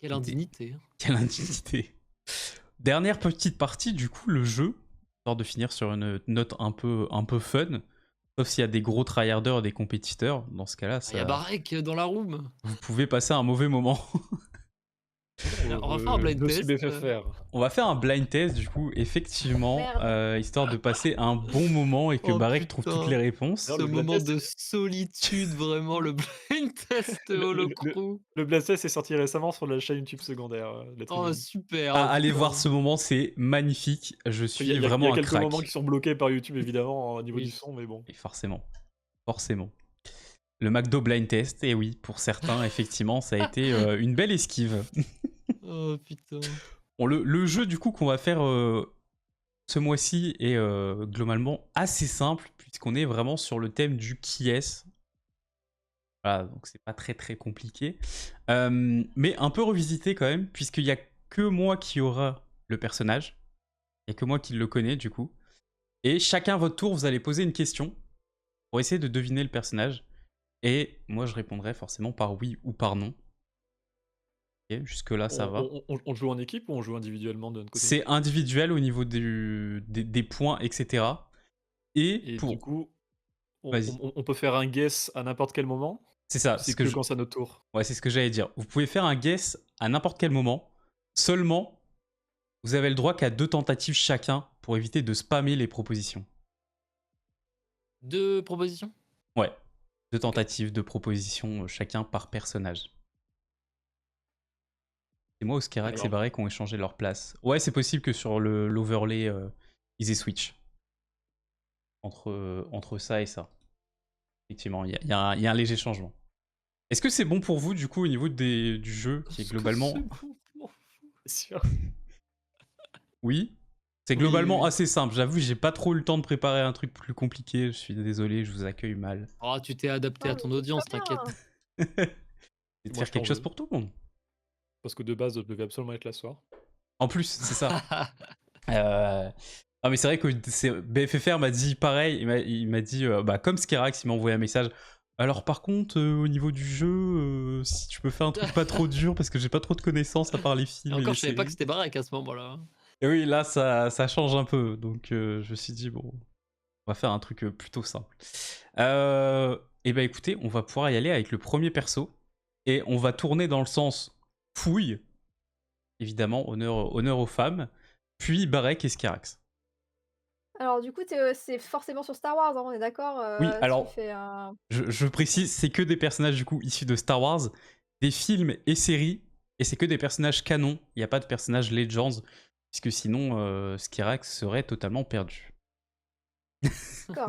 Quelle indignité. Quelle indignité. Dernière petite partie, du coup, le jeu, histoire de finir sur une note un peu fun, sauf s'il y a des gros tryharders, des compétiteurs, dans ce cas-là, Il y a Barek dans la room. vous pouvez passer un mauvais moment. On va faire un blind Dossier test. BFFR. On va faire un blind test, du coup, effectivement, histoire de passer un bon moment et que Oh, Barek trouve toutes les réponses. Ce moment de solitude, vraiment, le blind test holocro. Le blind test est sorti récemment sur la chaîne YouTube secondaire. Oh, super. Allez voir ce moment, c'est magnifique. Je suis vraiment un crack. Il y a quelques moments qui sont bloqués par YouTube, évidemment, au niveau du son, mais bon. Et forcément. Le McDo blind test, et oui, pour certains, effectivement, ça a été une belle esquive. Oh putain. Bon, le jeu, du coup, qu'on va faire ce mois-ci est globalement assez simple, puisqu'on est vraiment sur le thème du qui est. Voilà, donc c'est pas très très compliqué. Mais un peu revisité quand même, puisqu'il n'y a que moi qui aura le personnage. Il n'y a que moi qui le connais, du coup. Et chacun à votre tour, vous allez poser une question pour essayer de deviner le personnage. Et moi, je répondrai forcément par oui ou par non. Okay, jusque-là, ça va. On joue en équipe ou on joue individuellement de notre côté? C'est individuel au niveau des points, etc. Et pour... du coup, on peut faire un guess à n'importe quel moment? C'est ça. C'est que quand c'est à notre tour? Ouais, c'est ce que j'allais dire. Vous pouvez faire un guess à n'importe quel moment. Seulement, vous avez le droit qu'à 2 tentatives chacun pour éviter de spammer les propositions. 2 propositions? Ouais. 2 tentatives, 2 propositions chacun par personnage. C'est moi ou Skerax et Barek qui ont échangé leur place. Ouais, c'est possible que sur l'overlay, ils aient switch. Entre ça et ça. Effectivement, il y a un léger changement. Est-ce que c'est bon pour vous, du coup, au niveau du jeu, qui est globalement... C'est sûr. Oui. C'est globalement assez simple. J'avoue, j'ai pas trop eu le temps de préparer un truc plus compliqué. Je suis désolé, je vous accueille mal. Oh, tu t'es adapté à ton audience, t'inquiète. Et de faire quelque chose pour tout le monde. Parce que de base, je devais absolument être là ce soir. En plus, c'est ça. Ah mais c'est vrai que BFFR m'a dit pareil. Il m'a dit, comme Skerax, il m'a envoyé un message. Alors par contre, au niveau du jeu, si tu peux faire un truc pas trop dur, parce que j'ai pas trop de connaissances à part les films. Et encore, je savais pas que c'était Barek à ce moment-là. Et oui, là, ça change un peu. Donc je me suis dit, bon, on va faire un truc plutôt simple. Et bah écoutez, on va pouvoir y aller avec le premier perso. Et on va tourner dans le sens fouille, évidemment, honneur aux femmes, puis Barek et Skerax. Alors du coup, c'est forcément sur Star Wars, hein, on est d'accord? Oui, alors, tu fais un... je précise, c'est que des personnages du coup issus de Star Wars, des films et séries, et c'est que des personnages canons, il n'y a pas de personnages Legends, puisque sinon, Skerax serait totalement perdu. D'accord.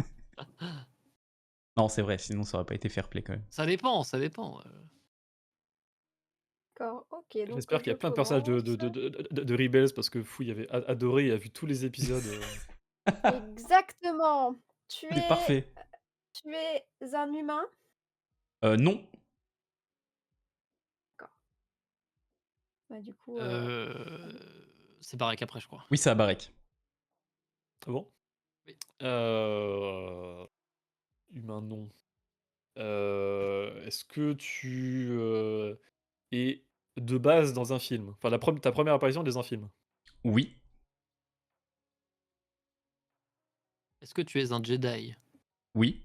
Non, c'est vrai, sinon ça aurait pas été fair play quand même. Ça dépend, ça dépend. D'accord, ok. J'espère qu'il y a plein de personnages de Rebels parce que Fouille avait adoré et a vu tous les épisodes. Exactement. C'est parfait. Tu es un humain? Non. D'accord. Bah du coup... C'est Barek après, je crois. Oui, c'est à Barek. Ah bon? Oui. Humain, non. Est-ce que tu es de base dans un film? Enfin, ta première apparition est dans un film? Oui. Est-ce que tu es un Jedi? Oui.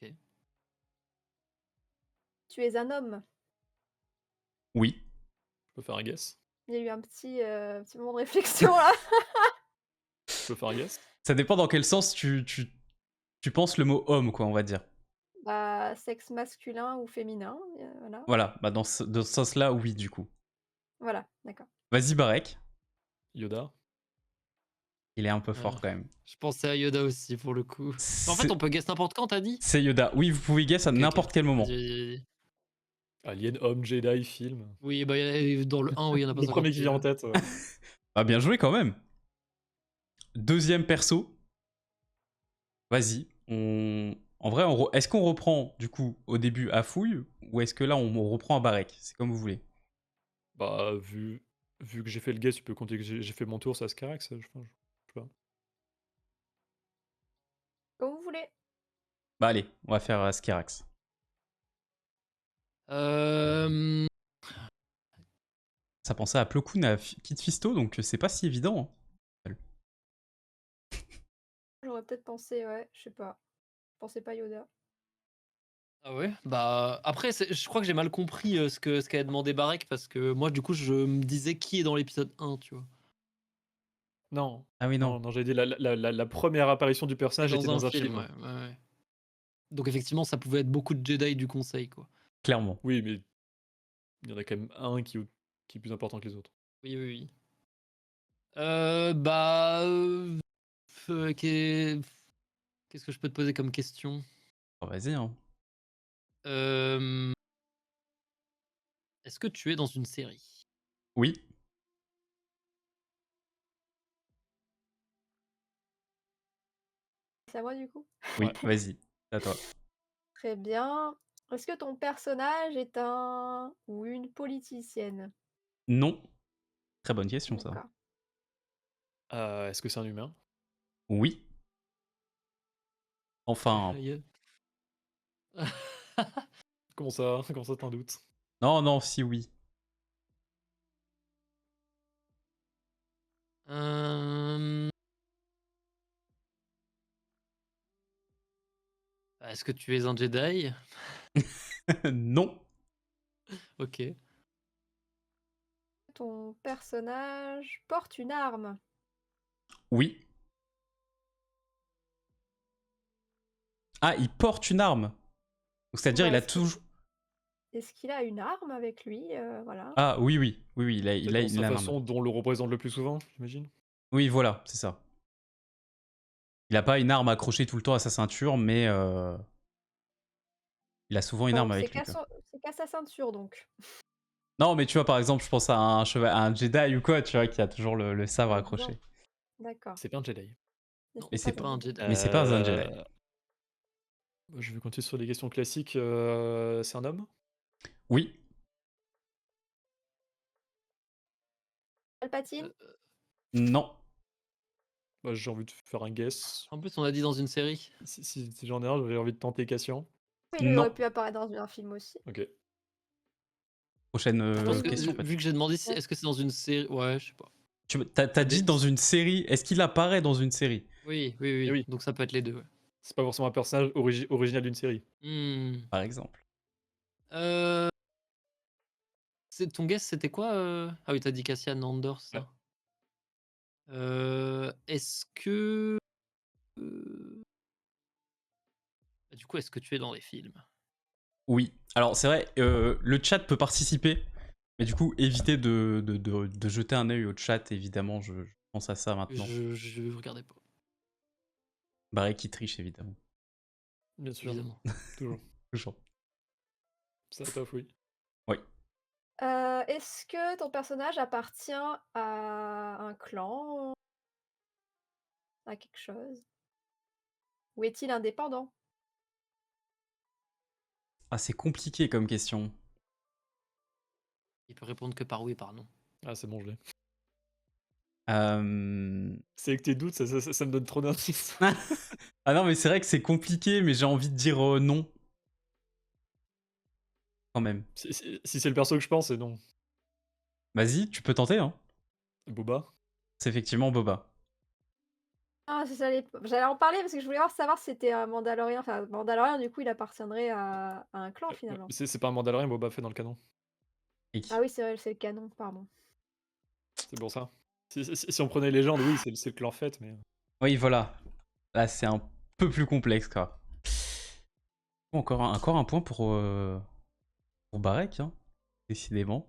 Ok. Tu es un homme? Oui. Je peux faire un guess? Il y a eu un petit moment de réflexion là. Je peux faire un guess? Ça dépend dans quel sens tu penses le mot homme, quoi, on va dire. Bah, sexe masculin ou féminin, voilà. Voilà, bah dans ce sens-là, oui, du coup. Voilà, d'accord. Vas-y, Barek. Yoda? Il est un peu fort quand même. Je pensais à Yoda aussi pour le coup. En fait, on peut guess n'importe quand, t'as dit? C'est Yoda. Oui, vous pouvez guess à n'importe quel moment. Vas-y. Alien, homme, Jedi, film. Oui, bah dans le 1, oui, il y en a pas Le premier qui vient en tête. Bah bien joué quand même. Deuxième perso. Vas-y. En vrai, est-ce qu'on reprend du coup au début à Fouille ou est-ce que là on reprend à Barek? C'est comme vous voulez. Bah, vu que j'ai fait le guess, tu peux compter que j'ai fait mon tour, ça se Skerax, je sais pas. Comme vous voulez. Bah allez, on va faire Skerax. Ça pensait à Plo Koon et à Kid Fisto, donc c'est pas si évident, hein. J'aurais peut-être pensé, ouais, je sais pas. Je pensais pas Yoda. Ah ouais? Bah, après, je crois que j'ai mal compris ce qu'avait demandé Barek, parce que moi, du coup, je me disais qui est dans l'épisode 1, tu vois. Non, Ah oui, non. non, j'ai dit la première apparition du C'est personnage était dans un dans un film, film. ouais, ouais. Donc effectivement, ça pouvait être beaucoup de Jedi du Conseil, quoi. Clairement. Oui, mais il y en a quand même un qui est plus important que les autres. Oui, oui, oui. Bah, qu'est-ce que je peux te poser comme question? Oh, vas-y, hein. Hem, Est-ce que tu es dans une série? Oui. C'est à moi du coup? Oui, Ouais. vas-y. C'est à toi. Très bien. Est-ce que ton personnage est un ou une politicienne? Non. Très bonne question, ça. D'accord. Est-ce que c'est un humain? Oui. Enfin, Aïe. Comment ça? Comment ça t'en doutes? non, non, si, oui. Hem, Est-ce que tu es un Jedi? Non. OK. Ton personnage porte une arme? Oui. Ah, il porte une arme. Donc, c'est-à-dire, Ouais, il a toujours. est-ce qu'il a une arme avec lui? Voilà. Ah, oui, oui. Oui, oui, Peut-être dans sa il a une arme. façon dont on le représente le plus souvent, j'imagine? Oui, voilà, c'est ça. Il a pas une arme accrochée tout le temps à sa ceinture, mais il a souvent une Ouais, arme donc avec lui, quoi. c'est qu'à sa ceinture donc. Non, mais tu vois, par exemple, je pense à à un Jedi ou quoi, tu vois, qui a toujours le sabre Par accroché. exemple. D'accord. C'est pas un Jedi. Mais Non, Et c'est c'est c'est pas pas... pas un un Jedi. Jedi. Mais c'est pas un Jedi. Je vais continuer sur les questions classiques. C'est un homme? Oui. Palpatine? Non. Bah, j'ai envie de faire un guess. En plus, on a dit dans une série. Si j'en ai un, j'ai envie de tenter Cassian. Oui, il Non. aurait pu apparaître dans un film aussi. Ok. Prochaine Je pense que, question, peut-être. vu que j'ai demandé Ouais. est-ce que c'est dans une série. Ouais, je sais pas. T'as dit Des- dans une série. Est-ce qu'il apparaît dans une série? Oui, oui, Eh oui. oui, Donc ça peut être les deux, ouais. c'est pas forcément un personnage original d'une série. Hmm. Par exemple. Euh, Ton guess, c'était quoi Ah oui, t'as dit Cassian Andor, Ouais. ça. Est-ce que. Du coup, est-ce que tu es dans les films? Oui. Alors, c'est vrai, le chat peut participer. Mais du coup, évitez de jeter un œil au chat, évidemment. Je pense à ça maintenant. Je regardais pas, Barré qui triche, évidemment. Bien sûr, évidemment. toujours. Toujours. Ça toffe, oui. Oui. Est-ce que ton personnage appartient à un clan? À quelque chose? Ou est-il indépendant? Ah, c'est compliqué comme question. Il peut répondre que par oui et par non. Ah, c'est bon, je l'ai. Euh... C'est avec tes doutes, ça me donne trop d'indices. ah non, mais c'est vrai que c'est compliqué, mais j'ai envie de dire non. Quand même. Si c'est le perso que je pense, c'est non. Vas-y, tu peux tenter, hein. Boba? C'est effectivement Boba. Ah, j'allais en parler parce que je voulais savoir si c'était un Mandalorien. Enfin, Mandalorien, du coup, il appartiendrait à un clan finalement. C'est pas un Mandalorian, Boba Fett dans le canon. Et... Ah oui, c'est vrai, c'est le canon, pardon. C'est pour ça. Si on prenait légende, oui, c'est le clan Fett, mais. Oui, voilà. Là, c'est un peu plus complexe, quoi. Encore un point pour Barek, hein, décidément.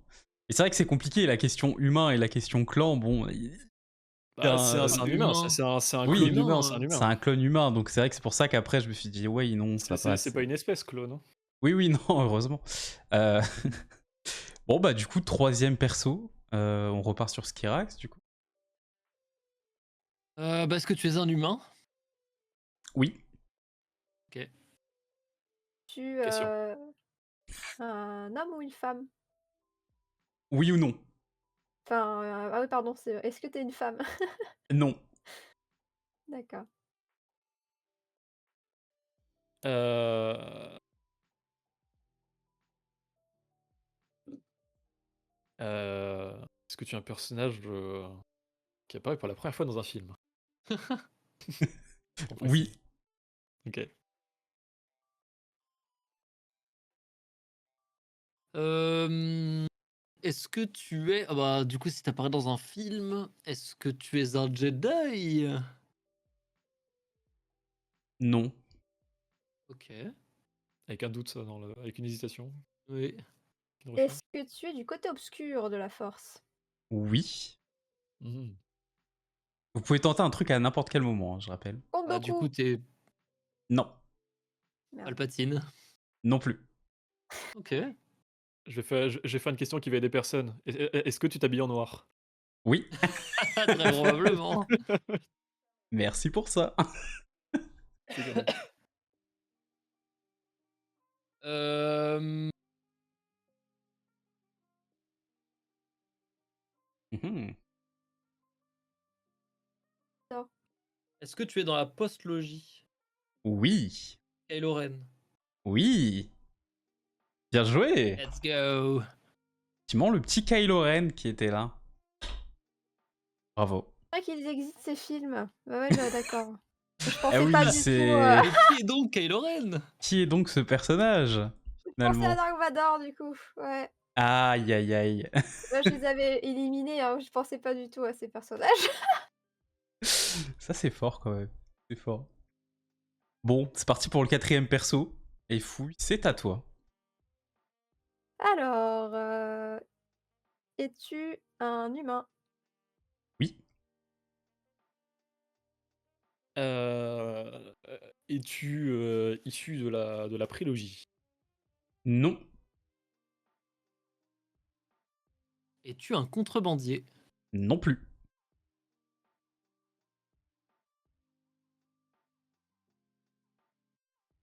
Et c'est vrai que c'est compliqué, la question humain et la question clan, bon... Bah, c'est un humain, Humain. c'est un Oui, clone humain, humain, c'est un hein. c'est humain. un clone humain, donc c'est vrai que c'est pour ça qu'après, je me suis dit, ouais, non, ça passe. C'est pas une espèce, clone. Hein. Oui, oui, non, heureusement. Euh, Bon, bah, du coup, troisième perso. On repart sur Skirax, du coup. Est-ce que tu es un humain? Oui. Ok. Tu Question. un homme ou une femme? Oui ou non? Enfin, ah oui, pardon, est-ce que t'es une femme? Non. D'accord. Euh... Est-ce que tu es un personnage qui apparaît pour la première fois dans un film? On Oui. précise. Ok. Est-ce que tu es... Ah bah, du coup, si t'apparais dans un film, est-ce que tu es un Jedi? Non. Ok, Avec un doute, avec une hésitation, oui. une recherche. Est-ce que tu es du côté obscur de la force? Oui. Mhm. Vous pouvez tenter un truc à n'importe quel moment, hein, je rappelle. Compte Ah, du coup, beaucoup. t'es Non. Merde. Palpatine. Non plus. Ok. Je vais faire une question qui va aider personne. Est-ce que tu t'habilles en noir? Oui. Très probablement. Merci pour ça. C'est cadeau. Euh, Mhm. Est-ce que tu es dans la post-logie? Oui. Kylo Ren. Oui. Bien joué. Let's go. Effectivement, le petit Kylo Ren qui était là. Bravo. C'est vrai qu'ils existent ces films. Ouais, d'accord. Je Ah pensais oui, pas du tout. c'est... Mais qui est donc Kylo Ren? Qui est donc ce personnage, Je pensais à finalement? Dark Vador du coup. Ouais. Aïe, aïe, aïe. Moi, je les avais éliminés. Hein. Je pensais pas du tout à ces personnages. Ça, c'est fort, quand même. C'est fort. Bon, c'est parti pour le 4e perso. Et fouille, c'est à toi. Alors, es-tu un humain? Oui. Euh, Es-tu issu de la prélogie? Non. Es-tu un contrebandier? Non plus.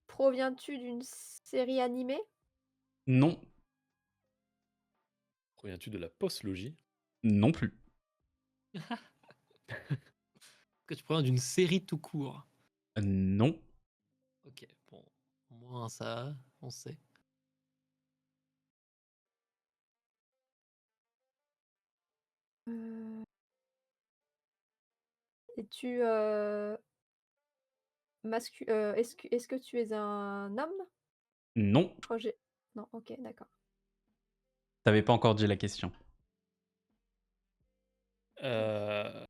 Proviens-tu d'une série animée? Non. Proviens-tu de la post-logie? Non plus. Que tu proviens d'une série tout court? Non. Ok, bon. Au moins ça, on sait. Es-tu est-ce que tu es un homme? Non. Je crois que j'ai non, OK, d'accord. T'avais pas encore dit la question. Euh,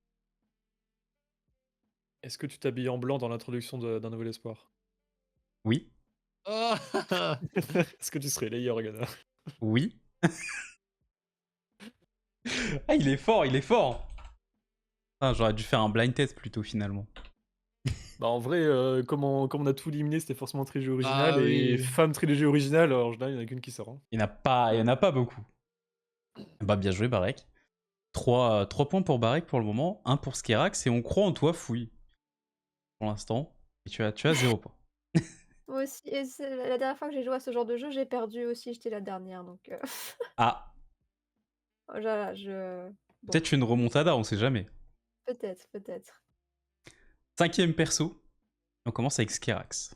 Est-ce que tu t'habilles en blanc dans l'introduction d'un Nouvel Espoir? Oui. Oh Est-ce que tu serais Leia Organa? Oui. Ah, il est fort, il est fort. Ah, j'aurais dû faire un blind test plutôt, finalement. Bah en vrai, comme on a tout éliminé, c'était forcément trilogie originale. Ah Et oui. femme trilogie originale, en général, il n'y en a qu'une qui sort. Hein. Il y en a pas beaucoup. Bah, bien joué, Barek. 3 points pour Barek pour le moment, 1 pour Skerax, et on croit en toi, Fouille. Pour l'instant. Et tu as 0 points. Moi aussi et c'est la dernière fois que j'ai joué à ce genre de jeu, j'ai perdu aussi, j'étais la dernière donc Ah, voilà, je bon, peut-être une remontada, on sait jamais. peut-être, peut-être. 5e perso. On commence avec Skerax.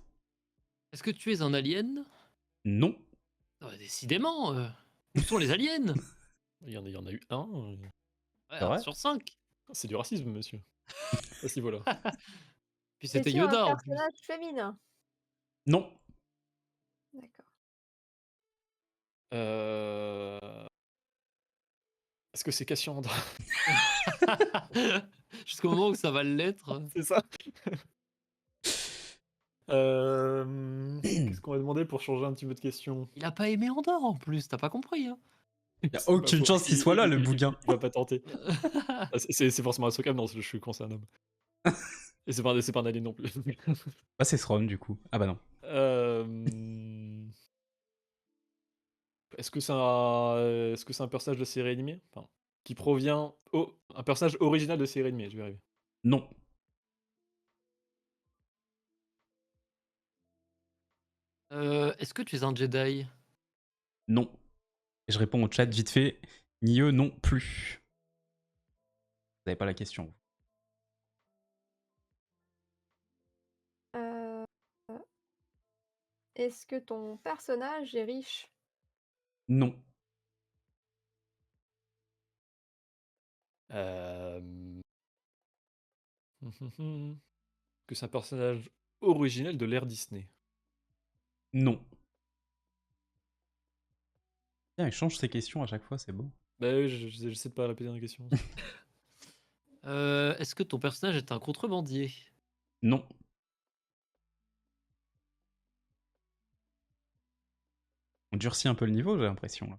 Est-ce que tu es un alien? Non. Ah bah, décidément. Où sont les aliens? Il y en a eu un. Ouais, C'est 1 vrai? sur 5. C'est du racisme, monsieur. À ce niveau-là. Puis c'était Es-tu un Yoda en plus. personnage féminin? Non. D'accord. Euh, Est-ce que c'est Cassian Andra? Jusqu'au moment où ça va l'être. C'est ça? Qu'est-ce qu'on va demander pour changer un petit peu de question? Il a pas aimé Andorre en plus, t'as pas compris, hein? Y a C'est pas aucune faux. chance qu'il soit là, le bouquin. Il va pas tenter. Ah, c'est forcément un Sokam, non, je suis con, c'est un homme. Et c'est pas un alien non plus. Bah, c'est Srom, du coup. Ah bah non. Est-ce que c'est un personnage de série animée? Enfin, qui provient... un personnage original de série animée, je vais y arriver. Non. Est-ce que tu es un Jedi? Non. Et je réponds au chat vite fait. Ni eux non plus. Vous n'avez pas la question. Heu, est-ce que ton personnage est riche? Non. Que c'est un personnage originel de l'ère Disney. Non. Tiens, il change ses questions à chaque fois, c'est beau. Bah oui, je sais pas répéter la question. Est-ce que ton personnage est un contrebandier? Non. On durcit un peu le niveau, j'ai l'impression. Là.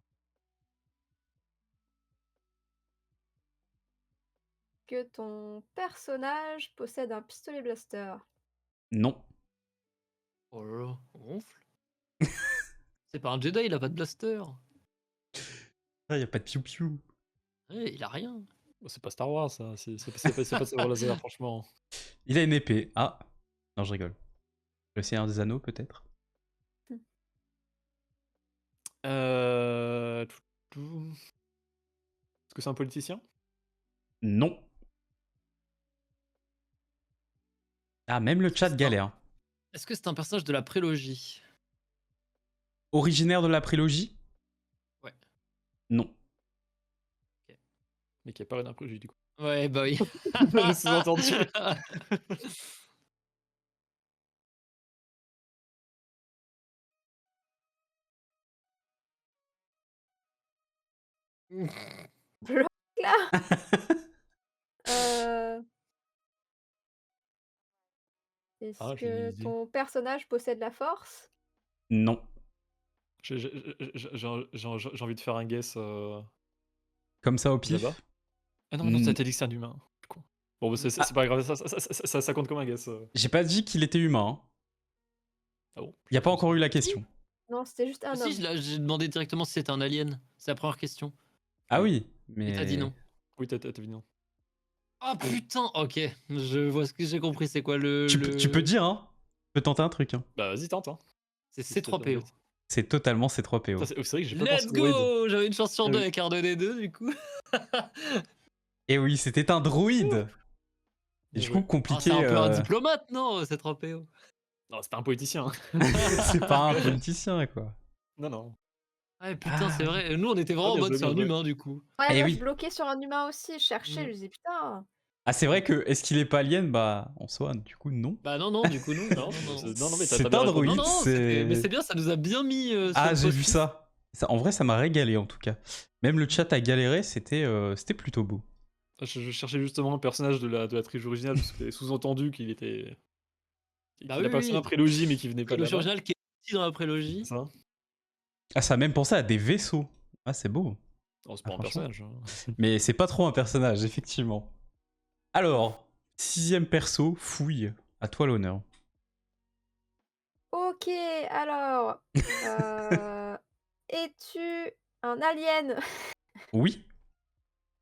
Que ton personnage possède un pistolet blaster. Non. Oh là là, on ronfle. C'est pas un Jedi, il a pas de blaster. Ah, y a pas de piou-piou. Ouais, il a rien. Bah, c'est pas Star Wars, ça. C'est pas de sabre laser, franchement. Il a une épée. Ah. Non, je rigole. Le Seigneur des Anneaux, peut-être. Est-ce que c'est un politicien? Non. Ah, même le chat C'est un- galère. Est-ce que c'est un personnage de la prélogie? Originaire de la prélogie? Ouais. Non. Mais qui apparaît d'un projet, du coup. Ouais, bah oui. Le sous-entendu. Bloc là. Est-ce Ah, j'ai une que idée. ton personnage possède la force? Non. J'ai envie de faire un guess Comme ça au pif? là-bas. Ah non, Mm. t'as dit que c'est un humain. Con. Bon, bah, c'est pas grave, ça compte comme un guess. J'ai pas dit qu'il était humain. Hein. Ah bon? Y a pas encore eu la question. Non, c'était juste un Ah homme. si, j'ai demandé directement si c'était un alien. C'est la première question. Ah oui, Et mais... t'as dit non. Oui, t'as dit non. Ah putain, ok. Je vois ce que j'ai compris. C'est quoi Tu peux dire, hein. Tu peux tenter un truc, hein. Bah, vas-y, tente. Hein. C'est Si t'as C3PO. fait. C'est totalement C3PO. Putain, c'est vrai que j'ai pas Let's pensé au Wade. go! J'avais une chance sur Ah deux oui. avec R2D2 du coup. Et oui, c'était un droïde. Et Bien du joué. coup, compliqué. Ah, c'est un peu un diplomate, non, C3PO? Non, c'est pas un politicien. C'est pas un politicien, quoi. Non, non. Ah putain, c'est vrai. Nous, on était vraiment en bien mode joué, c'est bien un joué. humain du coup. Ouais, Eh moi oui. je bloquais sur un humain aussi, je cherchais, je disais putain. Ah, c'est vrai que, est-ce qu'il est pas alien? Bah, en soi, du coup, non. Bah non, non, du coup, non. Non, mais t'as C'est bien un répondu. droïde, Non, non, mais c'est bien, ça nous a bien mis sur Ah, le j'ai vu post-it. ça. En vrai, ça m'a régalé, en tout cas. Même le chat a galéré, c'était plutôt beau. Je cherchais justement un personnage de la trilogie originale, parce que t'avais sous-entendu qu'il était. Bah Qu'il oui, apparaissait oui. dans la prélogie, mais qu'il venait pas de Le là-bas. original qui est aussi dans la prélogie. C'est ça. Ah, ça a même pensé à des vaisseaux. Ah, c'est beau. Non, c'est pas un franchement. personnage. Hein. Mais c'est pas trop un personnage, effectivement. Alors, 6ème perso, Fouille. À toi l'honneur. Ok, alors. Es-tu un alien? Oui.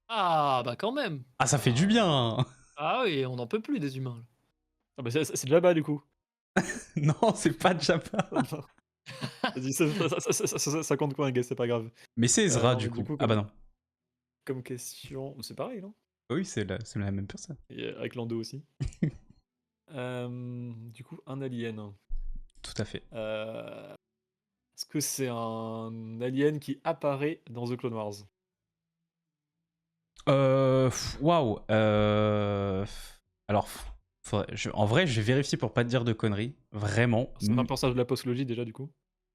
Ah, bah quand même. Ah, ça fait du bien. Ah oui, on n'en peut plus des humains. Ah bah c'est de là-bas, du coup. Non, c'est pas Jabba. Vas-y, ça compte quoi un gars, c'est pas grave. Mais c'est Ezra, non, du mais du coup. coup, Ah bah non. Comme question. C'est pareil, non? Oui, c'est la même personne. Et avec Lando aussi. Du coup, un alien. Tout à fait. Est-ce que c'est un alien qui apparaît dans The Clone Wars? Waouh. Alors, en vrai, je vais vérifier pour pas te dire de conneries. Vraiment. C'est un personnage de la postlogie déjà, du coup.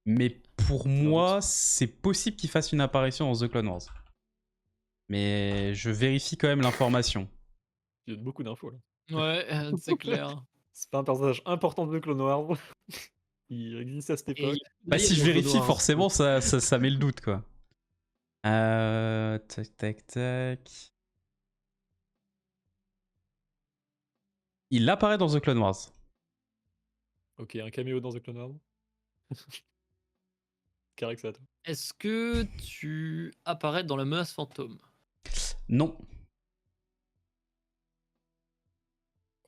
Mais pour un moi, doute. c'est possible qu'il fasse une apparition dans The Clone Wars. Mais je vérifie quand même l'information. Il y a beaucoup d'infos là. Ouais, c'est clair. C'est pas un personnage important de The Clone Wars. Il existe à cette époque. Bah, si je vérifie, forcément, ça met le doute, quoi. Tac, tac, tac. Il apparaît dans The Clone Wars. Ok, un caméo dans The Clone Wars. Carré que ça, toi. Est-ce que tu apparais dans la menace fantôme? Non.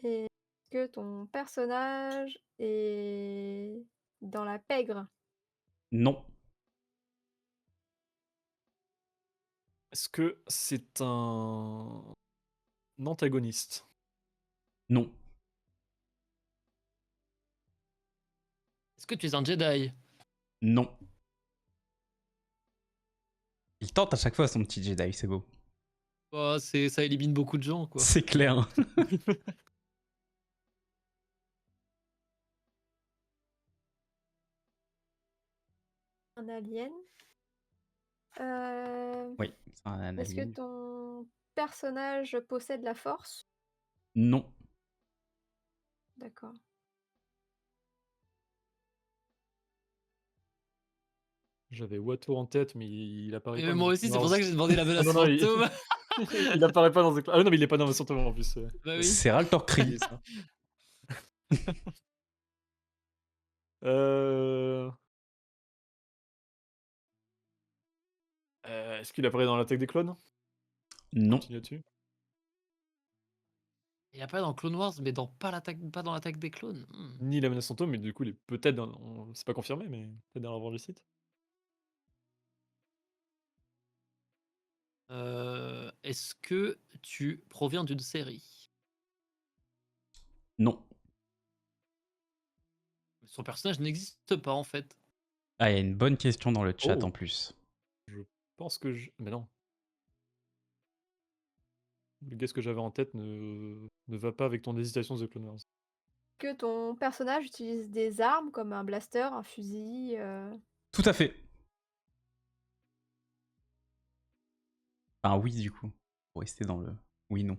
Est-ce que ton personnage est dans la pègre? Non. Est-ce que c'est un antagoniste? Non. Est-ce que tu es un Jedi? Non. Il tente à chaque fois son petit Jedi, c'est beau. Bah, ça élimine beaucoup de gens, quoi. C'est clair. un alien. Oui, c'est un Est-ce que alien. ton personnage possède la force? Non. D'accord. J'avais Watto en tête, mais il apparaît Et pas dans moi The aussi, Clone c'est pour Wars. ça que j'ai demandé la Ah menace non, non, fantôme. il apparaît pas dans The Clone. Ah non, mais il est pas dans menace fantôme en plus. Bah oui. C'est Raltor J'ai Kree. dit ça. Euh... Est-ce qu'il apparaît dans l'attaque des clones? Non. Continue là-dessus. Il apparaît dans Clone Wars, mais pas dans l'attaque des clones. Ni la menace fantôme, mais du coup, il est peut-être dans. C'est pas confirmé, mais peut-être dans l'avant du site. Est-ce que tu proviens d'une série? Non. Son personnage n'existe pas en fait. Ah, il y a une bonne question dans le chat Oh. en plus. Je pense que je. Mais non. Le guess que j'avais en tête ne va pas avec ton hésitation de The Clone Wars. Que ton personnage utilise des armes comme un blaster, un fusil. Tout à fait. Enfin, oui, du coup. Pour rester dans le oui, non.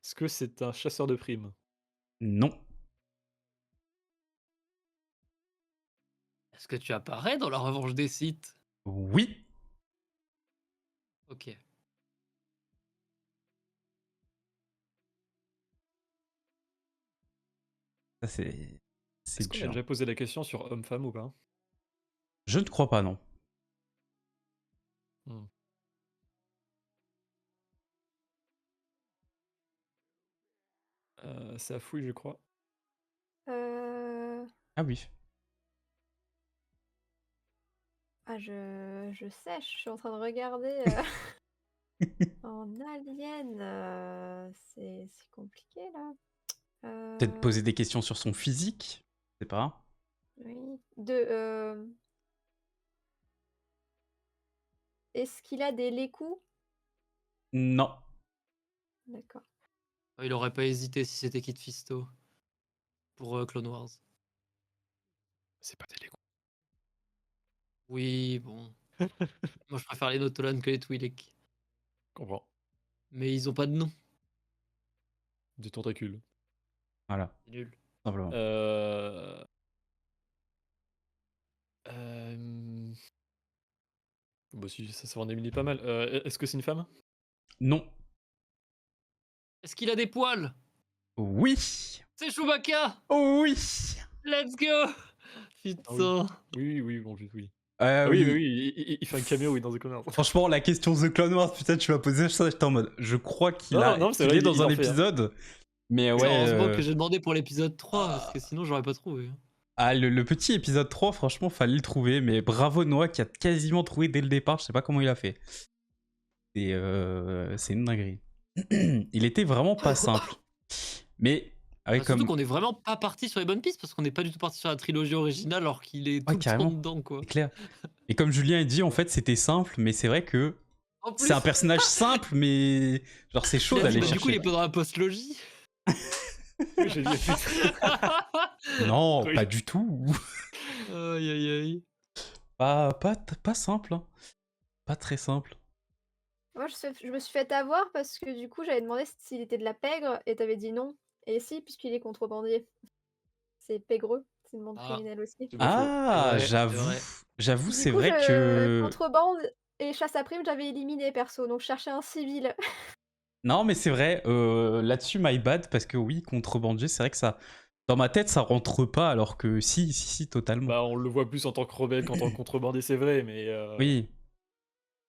Est-ce que c'est un chasseur de primes? Non. Est-ce que tu apparais dans la revanche des Sith? Oui. Ok. Ça, c'est Est-ce qu'on a dur. déjà posé la question sur homme-femme ou pas? Je ne crois pas, non. C'est à fouille, je crois. Ah oui. Ah, je sais, je suis en train de regarder. En alien, c'est compliqué là. Peut-être poser des questions sur son physique. C'est pas. Oui. Est-ce qu'il a des lécous? Non. D'accord. Il aurait pas hésité si c'était Kit Fisto pour Clone Wars. C'est pas des Lego. Oui, bon. Moi, je préfère les Notolan que les Twi'lek. Comprends. Mais ils ont pas de nom. Des tentacules. Voilà. C'est nul. Simplement. Bah si, ça va en éliminer pas mal. Est-ce que c'est une femme? Non. Est-ce qu'il a des poils? Oui. C'est Chewbacca! Oui. Let's go! Putain. Oui, bon, oui. Ah oui, oui. oui, il fait un caméo oui, dans The Clone Wars. Franchement, la question The Clone Wars, putain, tu m'as posé ça, j'étais en mode. Je crois qu'il Non, c'est vrai, est dans il un en fait, hein. épisode. Mais C'est ouais. heureusement que j'ai demandé pour l'épisode 3, parce que sinon j'aurais pas trouvé. Ah, le petit épisode 3, franchement, fallait le trouver. Mais bravo Noah qui a quasiment trouvé dès le départ. Je sais pas comment il a fait. C'est une dinguerie. Il était vraiment pas simple. Mais avec Surtout comme. qu'on est vraiment pas parti sur les bonnes pistes, parce qu'on n'est pas du tout parti sur la trilogie originale, alors qu'il est tout le carrément. temps dedans, quoi. C'est clair. Et comme Julien a dit, en fait, c'était simple, mais c'est vrai que. En plus, C'est un personnage simple, mais. Genre, c'est chaud il a dit, d'aller bah, chercher. du coup, il est pas dans la post-logie. Oui, j'ai dit. Non, Oui. pas du tout. Aïe, aïe, aïe. Pas simple. Hein. Pas très simple. Moi, je me suis fait avoir parce que du coup, j'avais demandé s'il était de la pègre et t'avais dit non. Et si, puisqu'il est contrebandier. C'est pégreux, c'est le monde Ah. criminel aussi. C'est pas faux. Ah, vrai, c'est j'avoue. vrai. J'avoue, Du c'est coup, vrai que. contrebande et chasse à prime, j'avais éliminé perso, donc je cherchais un civil. Non, mais c'est vrai. Là-dessus, my bad, parce que oui, contrebandier, c'est vrai que ça. Dans ma tête, ça rentre pas, alors que si, totalement. Bah, on le voit plus en tant que rebelle qu'en tant que contrebandier, c'est vrai, mais. Oui.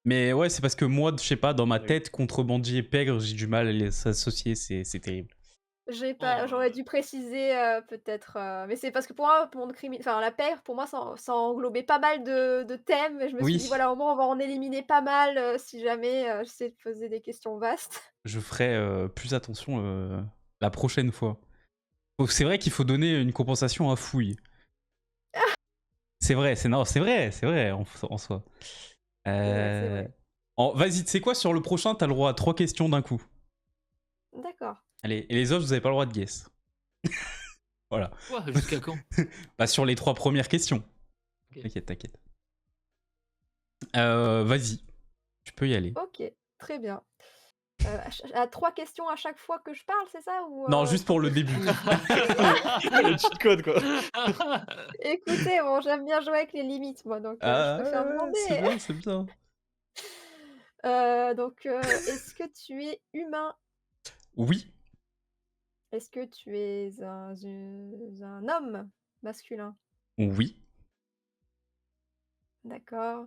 Mais ouais, c'est parce que moi, je sais pas, dans ma Oui. tête, contrebandier et pègre, j'ai du mal à les associer, c'est terrible. J'aurais dû préciser peut-être, mais c'est parce que pour moi, monde enfin la pègre, pour moi, ça englobait pas mal de thèmes, et je me suis dit Oui. voilà, au moins on va en éliminer pas mal si jamais j'essaie de poser des questions vastes. Je ferai plus attention la prochaine fois. C'est vrai qu'il faut donner une compensation à fouille. C'est vrai, c'est vrai en soi. C'est vrai. Vas-y, tu sais quoi, sur le prochain, t'as le droit à 3 questions d'un coup. D'accord. Allez, et les autres, vous avez pas le droit de guess. Voilà. Quoi, jusqu'à quand? Bah, sur les 3 premières questions. Ok. T'inquiète. Vas-y, tu peux y aller. Ok, très bien. À 3 questions à chaque fois que je parle, c'est ça? Ou, Non, juste faut pour que le je début. Le cheat code, quoi. écoutez, bon, j'aime bien jouer avec les limites moi, donc je Ah préfère ouais, c'est demander. bien, c'est bien. Est-ce que tu es humain? Oui, Est-ce que tu es un homme masculin? oui, D'accord.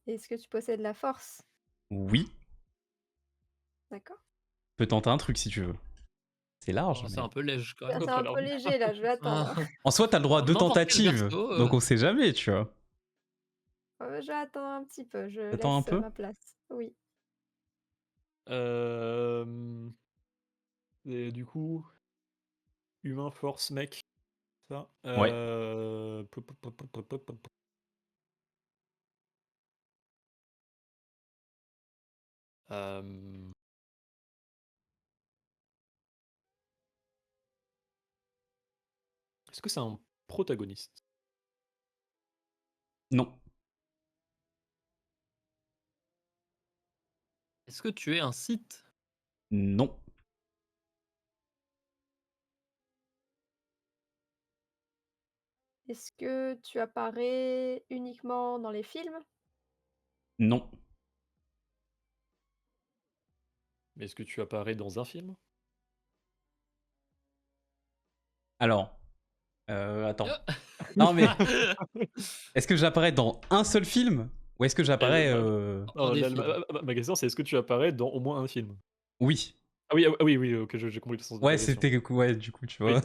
Est-ce que tu possèdes la force? oui. D'accord. Je peux tenter un truc si tu veux. C'est large, Oh, c'est mais... un peu léger quand C'est même. très un peu large. léger là, je vais attendre. En soi, t'as le droit à 2 N'importe quel tentatives, perso, donc on sait jamais, tu vois. Je vais attendre un petit peu, je Attends un laisse peu. ma place. Oui. Et du coup, humain, force, mec. Ça. Ouais. Euh, Est-ce que c'est un protagoniste? Non. Est-ce que tu es un site? Non. Est-ce que tu apparais uniquement dans les films? Non. Mais est-ce que tu apparais dans un film? Alors, attends. Ah. Non, mais est-ce que j'apparais dans un seul film? Ou est-ce que j'apparais... Dans Non, des films. ma question, c'est est-ce que tu apparais dans au moins un film? Oui. Oui, ok, j'ai compris le sens de Ouais, ta question. c'était... Ouais, du coup, tu Oui, vois.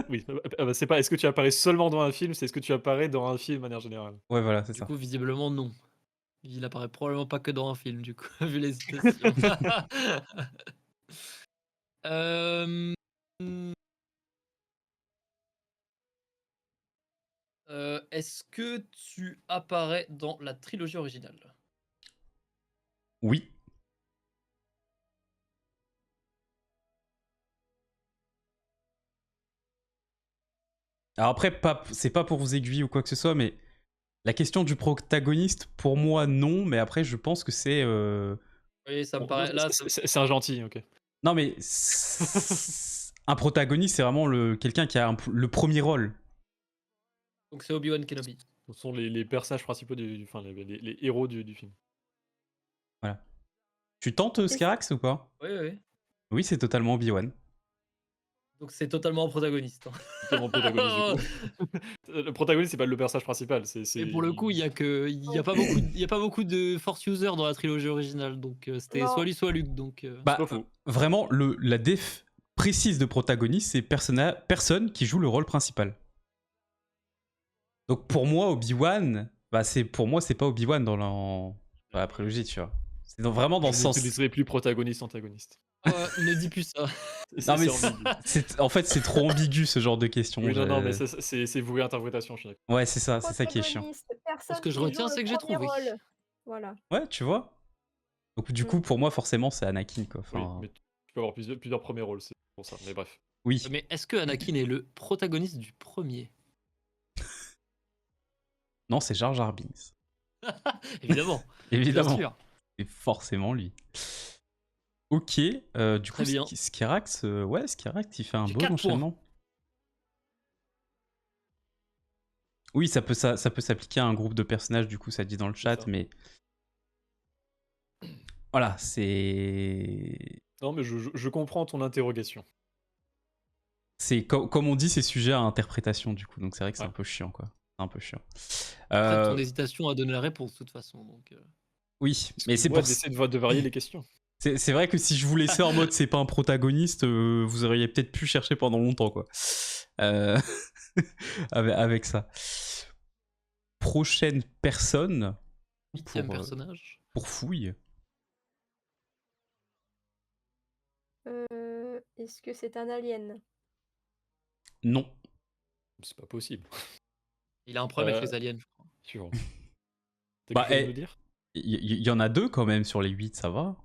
oui. C'est pas est-ce que tu apparais seulement dans un film, c'est est-ce que tu apparais dans un film de manière générale? Ouais, voilà, c'est Du ça. coup, visiblement, non. Il apparaît probablement pas que dans un film, du coup, vu l'hésitation. Hem, mmh, est-ce que tu apparais dans la trilogie originale? Oui. Alors après, c'est pas pour vous aiguiller ou quoi que ce soit, mais la question du protagoniste, pour moi, non. Mais après, je pense que c'est... Oui, ça me Bon, paraît là, c'est un gentil, ok. Non, mais... Un protagoniste, c'est vraiment quelqu'un qui a le premier rôle. donc c'est Obi-Wan Kenobi. Ce sont les personnages principaux enfin, les héros du film. Voilà. Tu tentes Est-ce Skarax ou pas? Oui, oui. Oui, c'est totalement Obi-Wan. Donc c'est totalement un protagoniste, hein. Totalement protagoniste, du coup. Le protagoniste, c'est pas le personnage principal, Et pour le coup, il y a pas beaucoup il y a pas beaucoup de Force users dans la trilogie originale, donc c'était Non. soit lui, soit Luke, donc C'est Bah, pas faux. vraiment, la def précise de protagoniste, c'est personne qui joue le rôle principal. Donc pour moi, Obi-Wan, bah pour moi, c'est pas Obi-Wan dans la prélogie, tu vois. C'est vraiment dans Je ce sens. n'utiliserai plus protagoniste, antagoniste. ne dis plus ça. Non, mais C'est ambigu. en fait, c'est trop ambigu ce genre de question. Oui, non, mais c'est voué interprétation, je suis d'accord. Ouais, c'est ça qui est chiant. Protagoniste, personne Ce que je qui joue retiens, le c'est que j'ai premier trouvé. rôle. Voilà. Ouais, tu vois. Donc du coup, pour moi, forcément, c'est Anakin, quoi. Oui, Enfin, mais tu peux avoir plusieurs premiers rôles, c'est pour ça, mais bref. oui. Mais est-ce que Anakin est le protagoniste du premier? Non, c'est Jar Jar Binks. Évidemment, bien Évidemment. sûr. C'est forcément lui. Ok, du coup, Très bien. Skirax, ouais, Skirax, il fait un J'ai bon 4 points. enchaînement. Oui, ça peut s'appliquer à un groupe de personnages, du coup, ça dit dans le chat, ça. mais... Voilà, c'est... Non, mais je comprends ton interrogation. C'est comme on dit, c'est sujet à interprétation, du coup, donc c'est vrai que c'est Ouais. un peu chiant, quoi. C'est un peu chiant. Après, ton hésitation a donné la réponse, de toute façon. Donc, Oui, mais c'est Moi, pour... d'essayer de varier les questions. C'est vrai que si je vous laissais en mode c'est pas un protagoniste, vous auriez peut-être pu chercher pendant longtemps, quoi. Avec ça. Prochaine personne 8e personnage. pour Fouille. Est-ce que c'est un alien? Non. C'est pas possible. Il a un problème avec les aliens, je crois. Suivant. T'as Bah, quelque chose à nous dire? Il y en a 2 quand même sur les 8, ça va?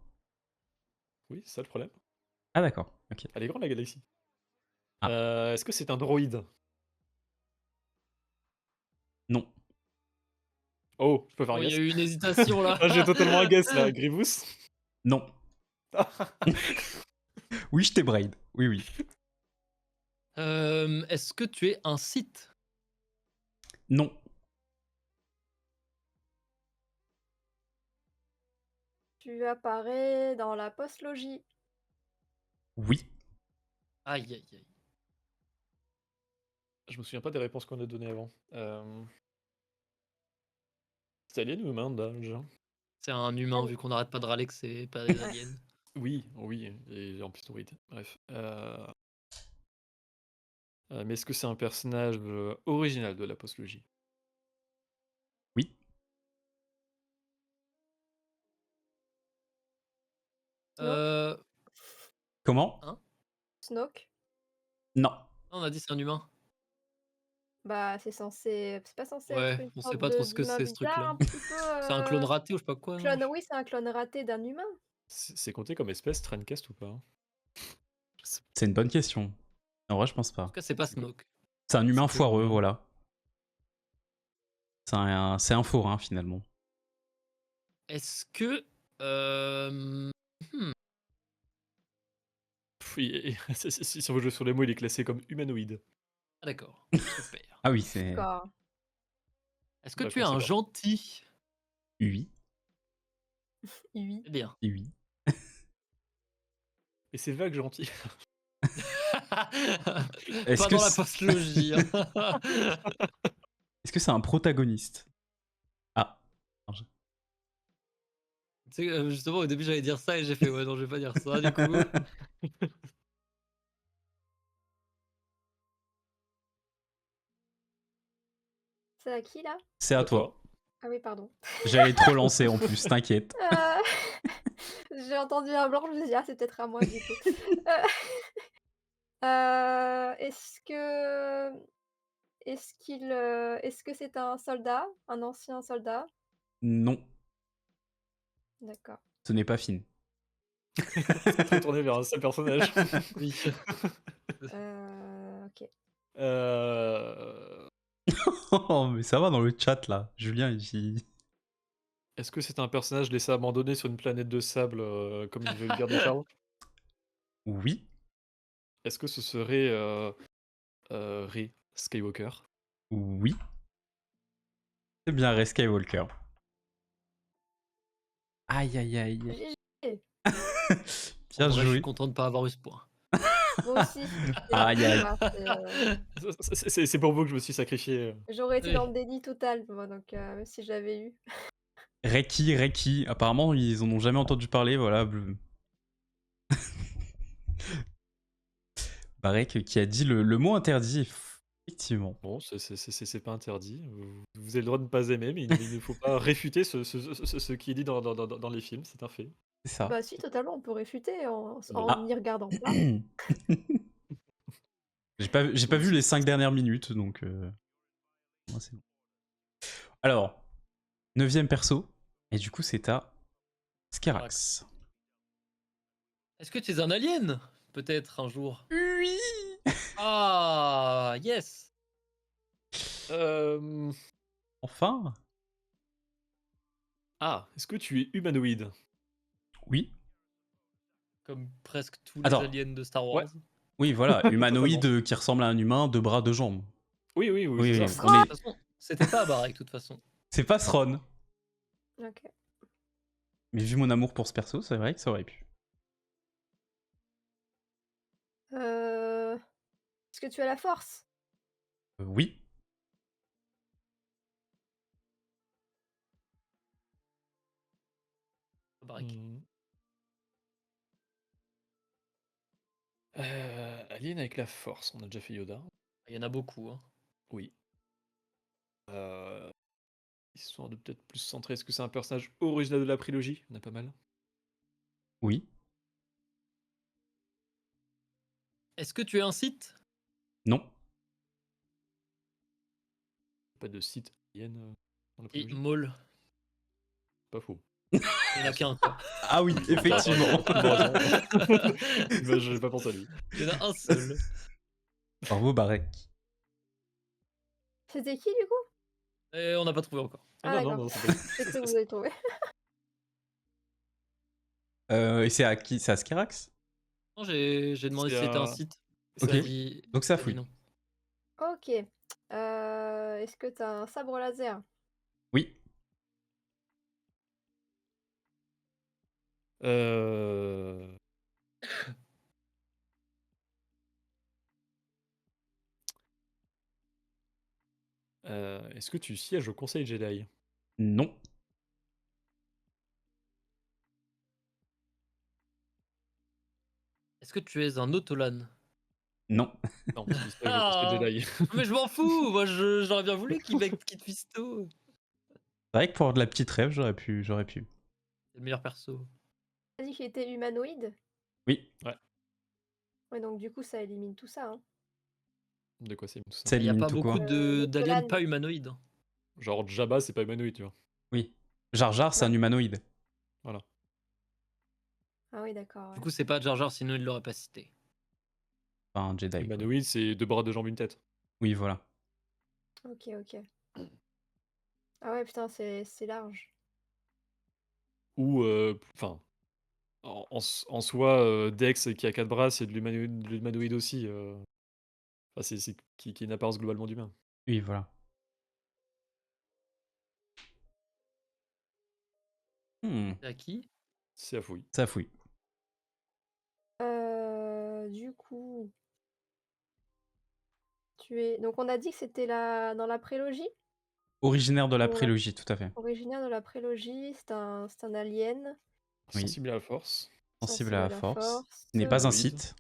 Oui, c'est ça le problème. Ah d'accord, ok. Elle est grande la galaxie. Ah. Est-ce que c'est un droïde? Oh, je peux faire un Oh, il y a guess. eu une hésitation là. Ah, j'ai totalement un guess là. Grievous. Non. Oui, je t'ai braid. Oui, oui. Est-ce que tu es un site? Non. Tu apparais dans la postlogie. Oui. Aïe aïe aïe. Je me souviens pas des réponses qu'on a données avant. C'est alien ou humain d'âge? C'est un humain, vu qu'on n'arrête pas de râler que c'est pas des aliens. Oui, oui, et en plus druide. Bref. Mais est-ce que c'est un personnage original de la postlogie? Oui. Euh... Comment? Hein? Snoke. Non. On a dit c'est un humain. Bah, c'est pas censé être Ouais, une on sait sorte pas trop ce que d'humain c'est ce bizarre, truc-là. un petit peu. C'est un clone raté ou je sais pas quoi. Clone, oui, c'est un clone raté d'un humain. C'est compté comme espèce Trendcast ou pas? Je sais pas. C'est une bonne question. En vrai, je pense En pas. tout cas, c'est pas C'est quoi? Snoke. C'est un humain C'est quoi, foireux, humain? voilà. C'est un forain, finalement. Est-ce que. hmm, Oui, si on veut jouer sur les mots, il est classé comme humanoïde. Ah, d'accord. Super. Ah oui, c'est D'accord. Est-ce que Bref, tu es on sait un pas. gentil? oui. Oui. C'est bien. Oui. Et c'est vague gentil. Est-ce Pas que dans la c'est- postlogie. Hein. Est-ce que c'est un protagoniste? Ah. Non, je- Tu sais, justement, au début, j'allais dire ça et j'ai fait ouais, non, je vais pas dire ça du coup. C'est à qui là? C'est à À toi. Ah oui, pardon. J'allais te relancer en plus, t'inquiète. Euh, J'ai entendu un blanc, je me suis dit, ah, c'est peut-être à moi du coup. Euh, Est-ce que est-ce que c'est un soldat? Un ancien soldat? Non, D'accord. ce n'est pas Finn. Très tourné vers un seul personnage. Oui. OK. Euh, Oh, mais ça va dans le chat là. Julien, Est-ce que c'est un personnage laissé abandonné sur une planète de sable comme une vulgaire des Charles? Oui. Est-ce que ce serait Rey Skywalker? Oui. C'est bien Rey Skywalker. Aïe aïe aïe. GG. Bien En vrai, je suis joué. content de pas avoir eu ce point. Moi aussi. Aïe aïe. C'est pour vous que je me suis sacrifié. J'aurais été Oui. dans le déni total, moi, donc même si j'avais eu. Reki. Apparemment, ils en ont jamais entendu parler, voilà. Barek qui a dit le mot interdit, effectivement. Bon, c'est pas interdit. Vous avez le droit de ne pas aimer, mais il ne faut pas réfuter ce qui est dit dans les films, c'est un fait. C'est ça. Bah si, totalement, on peut réfuter en Non. n'y regardant pas. J'ai pas vu les 5 dernières minutes, donc moi, c'est bon. Alors, 9ème perso, et du coup c'est à Skerax. Est-ce que tu es un alien? Peut-être un jour. Oui. Ah, yes. Enfin. Ah, est-ce que tu es humanoïde? Oui. Comme presque tous les Attends. aliens de Star Ouais. Wars. Oui, voilà, humanoïde qui ressemble à un humain, 2 bras, 2 jambes. Oui, Oui, c'est oui, ça. on est- De toute façon, c'était pas Barak, de toute façon. C'est pas Thron. Ok. Mais vu mon amour pour ce perso, c'est vrai que ça aurait pu. Est-ce que tu as la force? Oui. Barak. Alien avec la force, on a déjà fait Yoda. Il y en a beaucoup. Hein. Oui. Histoire de peut-être plus centrer, est-ce que c'est un personnage original de la prélogie? Il y en a pas mal. Oui. Est-ce que tu es un site? Non. Pas de site alien dans la Et prélogie? Maul. Pas faux. Il y en a qu'un, quoi. Ah oui, effectivement. Bah, j'ai pas pensé à lui. Il y en a un seul. Bravo Barek. C'était qui du coup? Et on n'a pas trouvé encore. Ah, non, d'accord. non, c'est pas. J'ai cru que vous avez trouvé. Et c'est à qui? C'est à Skirax? Non, j'ai demandé si C'est c'était un à. site. c'est Ok. Il à a fouille. dit, Donc ça il a dit fouille. non. Ok. Est-ce que t'as un sabre laser? Oui. Euh... Est-ce que tu sièges au Conseil Jedi? Non. Est-ce que tu es un Autolan? Non. Non, il siège au Conseil Ah, Jedi. mais je m'en fous. Moi, j'aurais bien voulu qu'il te fisto. C'est vrai que pour de la petite rêve, j'aurais pu. C'est le meilleur perso. T'as dit qu'il était humanoïde? Oui. Ouais, donc du coup, ça élimine tout ça. Hein. De quoi c'est tout ça? Ça Il n'y a élimine pas tout beaucoup quoi. d'aliens Autolan. pas humanoïdes. Genre Jabba, c'est pas humanoïde, tu vois. Oui. Jar Jar, c'est un Bah. humanoïde. Voilà. Ah oui, d'accord. Du Ouais. coup, c'est pas Jar Jar, sinon il l'aurait pas cité. Enfin, un Jedi. Quoi. Humanoïde, c'est 2 bras, 2 jambes, une tête. Oui, voilà. Ok, ok. Ah ouais, putain, c'est large. Ou, enfin, en soi, Dex qui a 4 bras, c'est de l'humanoïde aussi. Enfin, c'est qui a une apparence globalement d'humain. Oui, voilà. C'est à qui? C'est à fouille. Ça fouille. Du coup, tu es. Donc on a dit que c'était dans la prélogie? Originaire de la Ou prélogie, tout à fait. originaire de la prélogie, c'est un alien Oui. Sensible à la force. Sensible à la force. force. N'est pas un Humanoïde. site.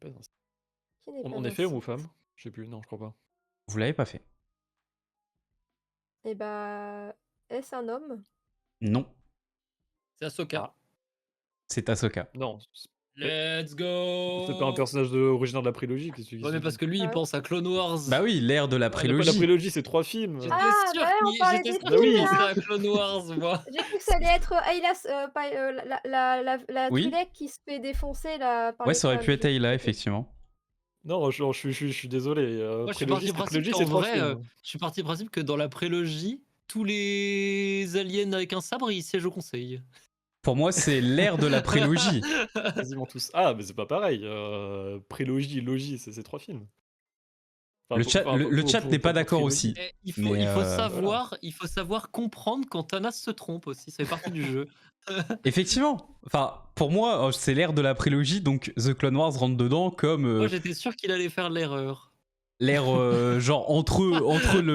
Pas un- Qui n'est On, pas on un est fait homme ou site. femme? Je sais plus, non, je crois pas. Vous l'avez pas fait. Et bah, est-ce un homme? Non. C'est Ahsoka. Ah, C'est Ahsoka. non, Let's c'est pas un go. personnage originaire de la prélogie. Qu'est-ce que tu Ouais, mais parce que lui, il Ah ouais. pense à Clone Wars. Bah oui, l'ère de la Ah, la prélogie. prélogie, c'est 3 films. J'étais Ah, sûr bah on parlait j'étais des sûr Bah qu'il oui. films pensait là! à Clone Wars, moi. J'ai cru que ça allait être Ayla, pas, la Oui. Twi'lek qui se fait défoncer là, par Ouais, les ça aurait flammes. pu être J'ai Ayla, cru. effectivement. Non, je suis désolé. Moi, je suis Prélogie, parti du principe prélogie, qu'en c'est 3 vrai, films. je suis parti du principe que dans la prélogie, tous les aliens avec un sabre, ils siègent au conseil. Pour moi, c'est l'ère de la prélogie. Quasiment tous. Ah, mais c'est pas pareil. Prélogie, logie, c'est 3 films. Enfin, Le chat, le chat n'est pas pour d'accord trilogie. aussi. Et Mais Voilà. il faut savoir comprendre quand Thanas se trompe aussi, ça fait partie du jeu. effectivement, enfin, pour moi, c'est l'ère de la prélogie, donc The Clone Wars rentre dedans comme Moi, j'étais sûr qu'il allait faire l'erreur. l'ère genre entre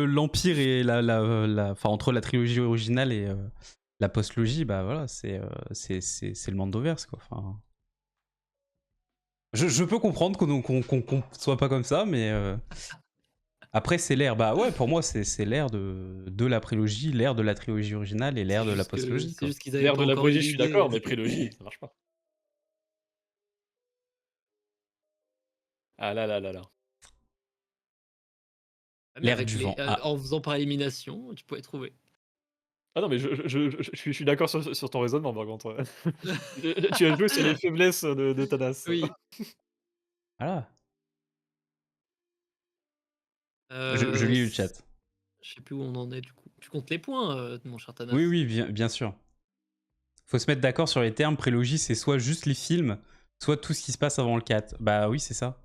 l'Empire et enfin entre la trilogie originale et la post-logie, bah voilà, c'est le Mandoverse quoi. Enfin, je peux comprendre qu'on soit pas comme ça, mais après c'est l'ère, bah ouais, pour moi c'est l'ère de la prélogie, l'ère de la trilogie originale et l'ère de la post-logie C'est quoi. juste qu'ils avaient L'ère pas de la encore eu prélogie, je suis l'idée. d'accord, mais prélogie, ça marche pas. Ah là là là là. Mais L'ère avec du vent. Ah. en faisant par élimination, tu pouvais trouver. Ah non, mais je suis d'accord sur ton raisonnement, par contre. Tu as joué sur les faiblesses de Thanas. Oui. Voilà. Je lis le chat. Je sais plus où on en est du coup. Tu comptes les points, mon cher Thanas. Oui, oui, bien sûr. Faut se mettre d'accord sur les termes. Prélogie, c'est soit juste les films, soit tout ce qui se passe avant le 4. Bah oui, c'est ça.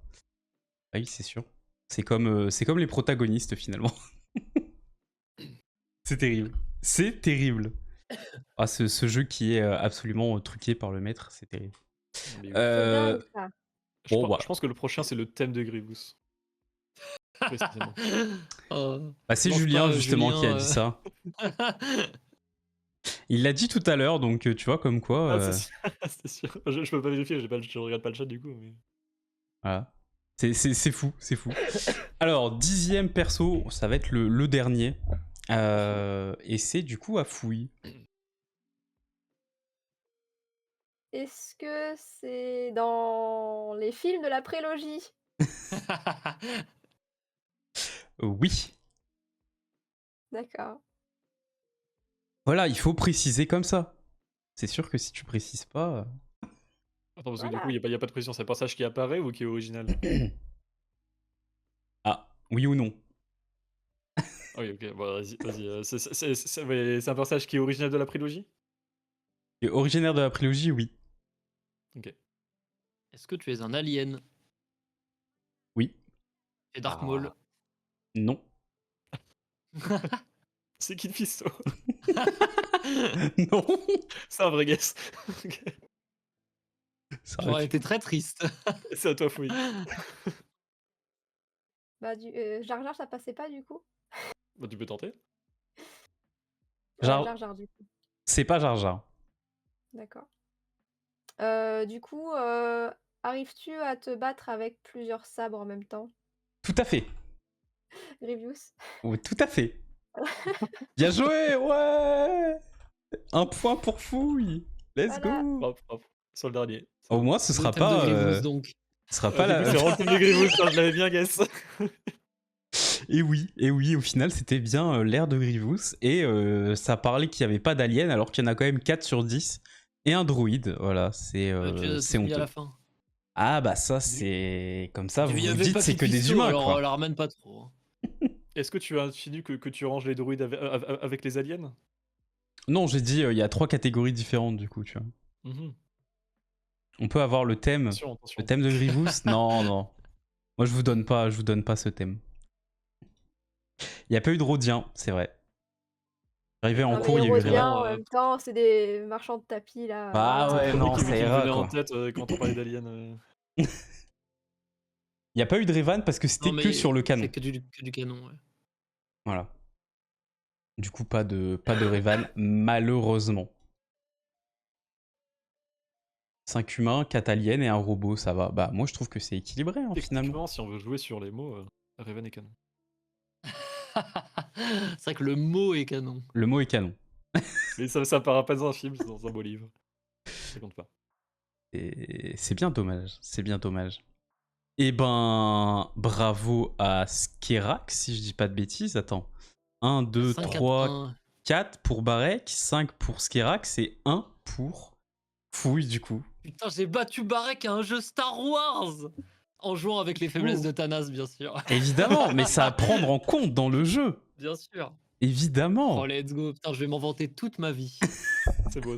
Ah oui, c'est sûr. C'est comme les protagonistes finalement. C'est terrible. C'est terrible. Ah, ce jeu qui est absolument truqué par le maître, c'est terrible. Mais oui. C'est dingue ça. Bon, bah. Je pense que le prochain, c'est le thème de Grievous. Précisément. Oh, Bah, c'est lance Julien pas, justement qui a Julien, dit ça. Il l'a dit tout à l'heure, donc tu vois comme quoi. Ah, c'est sûr. Je peux pas vérifier, je regarde pas le chat du coup. Mais... Voilà. C'est fou, c'est fou. Alors, 10e perso, ça va être le dernier. Et c'est du coup à fouille. Est-ce que c'est dans les films de la prélogie? Oui. D'accord. Voilà, il faut préciser comme ça. C'est sûr que si tu précises pas. Attends, parce que du Voilà. coup, il n'y a pas de précision. C'est un personnage qui apparaît ou qui est original? Ah, oui ou non? Oui, ok, bon, vas-y. C'est un personnage qui est original de la prélogie? Et originaire de la prélogie, oui. Ok. Est-ce que tu es un alien? Oui. Et Dark Maul? Non. C'est qui le fisto? Non. C'est un vrai guess. Ok. Ça aurait J'aurais pu. été très triste. C'est à toi, Fouille. Bah, Jar Jar, ça passait pas du coup? Bah, tu peux tenter. Ouais, Jar- Jar Jar, du coup. C'est pas Jar Jar. D'accord. Du coup, arrives-tu à te battre avec plusieurs sabres en même temps? Tout à fait. Grievous? Oui, tout à fait. Bien joué, ouais. Un point pour Fouille. Let's Voilà. go. Hop. Sur le dernier. C'est Au bon. moins, ce Le sera thème de pas. Grievous, donc. Ce sera Du pas coup, la. c'est vraiment le thème de Grievous, je l'avais bien guess. Et oui, au final, c'était bien l'ère de Grievous. Et ça parlait qu'il n'y avait pas d'alien, alors qu'il y en a quand même 4 sur 10. Et un druide, voilà, c'est Tu as c'est tout mis à honteux. la fin. Ah bah ça, c'est comme ça, vous Il y vous avait dites pas c'est que des Fisto, humains, alors quoi. la ramène pas trop. Hein. Est-ce que tu as insinué que tu ranges les druides avec les aliens? Non, j'ai dit, il y a 3 catégories différentes, du coup, tu vois. Mhm. On peut avoir le thème Attention. de Grievous. Non. Moi, je vous donne pas ce thème. Il n'y a pas eu de Rhodien, c'est vrai. Arrivé en Non, cours, mais il y a eu Rhodien, rien. en même temps, c'est des marchands de tapis, là. Ah Voilà. ouais, C'est le premier non, qui ça me ira, venait en quoi. tête quand on parlait d'aliens. Il n'y a pas eu de Revan parce que c'était Non, que mais sur le canon. c'est que du canon, ouais. Voilà. Du coup, pas de Revan, malheureusement. 5 humains, 4 aliens et un robot, ça va. Bah, moi, je trouve que c'est équilibré, hein, finalement. Techniquement, si on veut jouer sur les mots, Raven est canon. C'est vrai que le mot est canon. Le mot est canon. Mais ça apparaît pas dans un film, c'est dans un beau livre. Ça compte pas. Et c'est bien dommage. C'est bien dommage. Eh ben, bravo à Skerak, si je dis pas de bêtises. Attends. 1, 2, 5 3, 1. 4 pour Barek, 5 pour Skerak, c'est 1 pour Fouille, du coup. Putain, j'ai battu Barek à un jeu Star Wars en jouant avec les faiblesses Oh. de Thanas, bien sûr. Évidemment, mais ça à prendre en compte dans le jeu. Bien sûr. Évidemment. Oh, let's go. Putain, je vais m'en vanter toute ma vie. C'est beau.